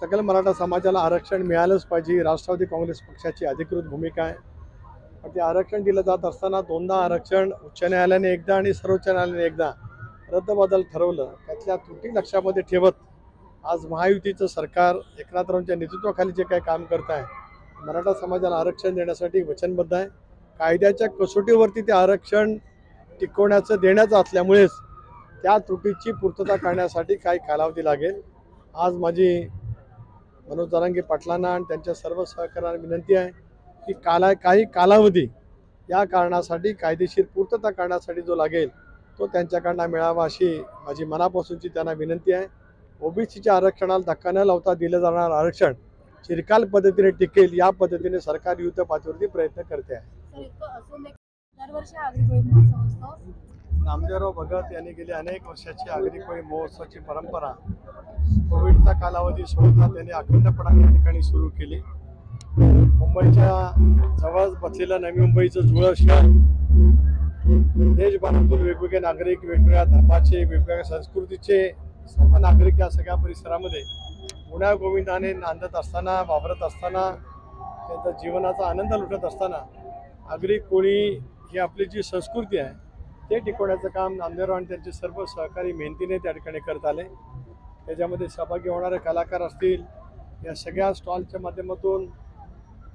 सकल मराठा समाजाला आरक्षण मिळालंच पाहिजे, राष्ट्रवादी काँग्रेस पक्षाची अधिकृत भूमिका आहे. पण ते आरक्षण दिलं जात असताना दोनदा आरक्षण उच्च न्यायालयाने एकदा आणि सर्वोच्च न्यायालयाने एकदा रद्दबदल ठरवलं. त्यातल्या त्रुटी लक्षामध्ये ठेवत आज महायुतीचं सरकार एकनाथरावांच्या नेतृत्वाखाली जे काही काम करत आहे, मराठा समाजाला आरक्षण देण्यासाठी वचनबद्ध आहे. कायद्याच्या कसोटीवरती ते आरक्षण टिकवण्याचं देण्याचं असल्यामुळेच त्या त्रुटीची पूर्तता करण्यासाठी काही कालावधी लागेल. आज माझी मनोज जरांगे पाटलांना आणि त्यांच्या सर्व सहकार्यांना विनंती आहे की काही कालावधी या कारणासाठी कायदेशीर पूर्तता करण्यासाठी जो लागेल तो त्यांच्याकडनं मिळावा अशी माझी मनापासूनची त्यांना विनंती आहे. ओबीसीच्या आरक्षणाला धक्का न लावता दिलं जाणारं आरक्षण चिरकाल पद्धतीने टिकेल या पद्धतीने सरकार युद्ध पातळीवरती प्रयत्न करते आहे. नामदेवराव भगत यांनी गेली अनेक वर्षाची आगरी कोळी महोत्सवाची परंपरा कोविडचा कालावधी सोडता त्यांनी अखंडपणे या ठिकाणी सुरू केली. मुंबईच्या जवळ बसलेलं नवी मुंबईचं जुळं शहर देशभरातून वेगवेगळे नागरिक, वेगवेगळ्या धर्माचे, वेगवेगळ्या संस्कृतीचे सर्व नागरिक या सगळ्या परिसरामध्ये गुण्या गोविंदाने नांदत असताना, वावरत असताना, त्यांचा जीवनाचा आनंद लुटत असताना आगरी कोळी ही आपली जी संस्कृती आहे ते टिकवण्याचं काम नामदेवराव आणि त्यांचे सर्व सहकारी मेहनतीने त्या ठिकाणी करत आले. त्याच्यामध्ये सहभागी होणारे कलाकार असतील, या सगळ्या स्टॉलच्या माध्यमातून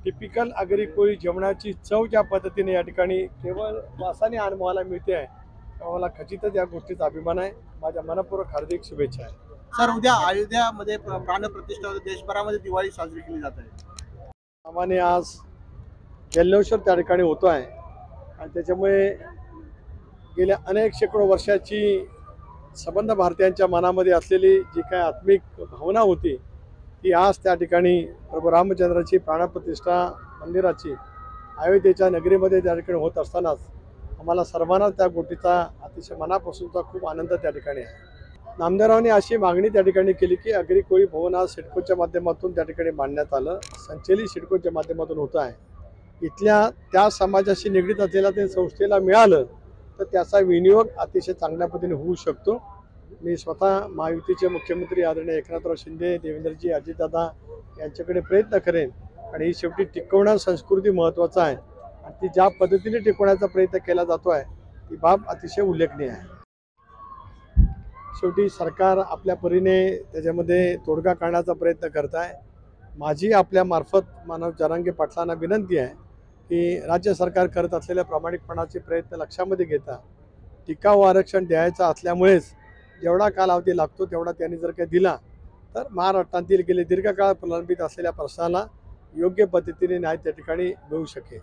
टिपिकल आगरी कोळी जेवणाची चव ज्या पद्धतीने या ठिकाणी केवळ वासाने अनुभवायला मिळते आहे, मला खचितच या गोष्टीचा अभिमान आहे. माझ्या मनपूर्वक हार्दिक शुभेच्छा आहे. सर, उद्या अयोध्यामध्ये प्राणप्रतिष्ठा देशभरामध्ये दिवाळी साजरी केली जात आहे. आम्हाने आज जल्लोषर त्या ठिकाणी होतो आहे आणि त्याच्यामुळे गेल्या अनेक शेकडो वर्षाची संबंध भारतीयांच्या मनामध्ये असलेली जी काय आत्मिक भावना होती ती आज त्या ठिकाणी प्रभू रामचंद्राची प्राणप्रतिष्ठा मंदिराची अयोध्येच्या नगरीमध्ये त्या ठिकाणी होत असतानाच आम्हाला सर्वांना त्या गोष्टीचा अतिशय मनापासूनचा खूप आनंद त्या ठिकाणी आहे. नामदेवरावांनी अशी मागणी त्या ठिकाणी केली की आगरी कोळी भवन आज सिडकोच्या माध्यमातून त्या ठिकाणी बांधण्यात आलं. संचलित सिडकोच्या माध्यमातून होतं आहे. इथल्या त्या समाजाशी निगडीत असलेल्या ते संस्थेला मिळालं तर त्याचा विनियोग अतिशय चांगल्या पद्धतीने होऊ शकतो. मी स्वतः महायुतीचे मुख्यमंत्री आदरणीय एकनाथराव शिंदे, देवेंद्रजी, अजितदादा यांच्याकडे प्रयत्न करेन आणि ही शेवटी टिकवणं संस्कृती महत्त्वाचं आहे आणि ती ज्या पद्धतीने टिकवण्याचा प्रयत्न केला जातो आहे ती बाब अतिशय उल्लेखनीय आहे. शेवटी सरकार आपल्या परीने त्याच्यामध्ये तोडगा काढण्याचा प्रयत्न करत आहे. माझी आपल्या मार्फत मनोज जरांगे पाटलांना विनंती आहे की राज्य सरकार करत असलेल्या प्रामाणिकपणाचे प्रयत्न लक्षामध्ये घेता टिकाऊ आरक्षण द्यायचं असल्यामुळेच जेवढा कालावधी लागतो तेवढा त्यांनी जर काही दिला तर महाराष्ट्रातील गेले दीर्घकाळ प्रलंबित असलेल्या प्रश्नाला योग्य पद्धतीने न्याय त्या ठिकाणी मिळू शकेल.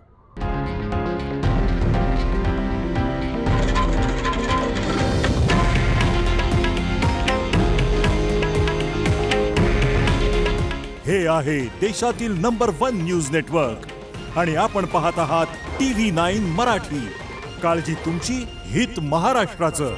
हे आहे देशातील नंबर 1 न्यूज नेटवर्क आणि आपण पाहत आहात TV9 मराठी. काळजी तुमची, हित महाराष्ट्राचं.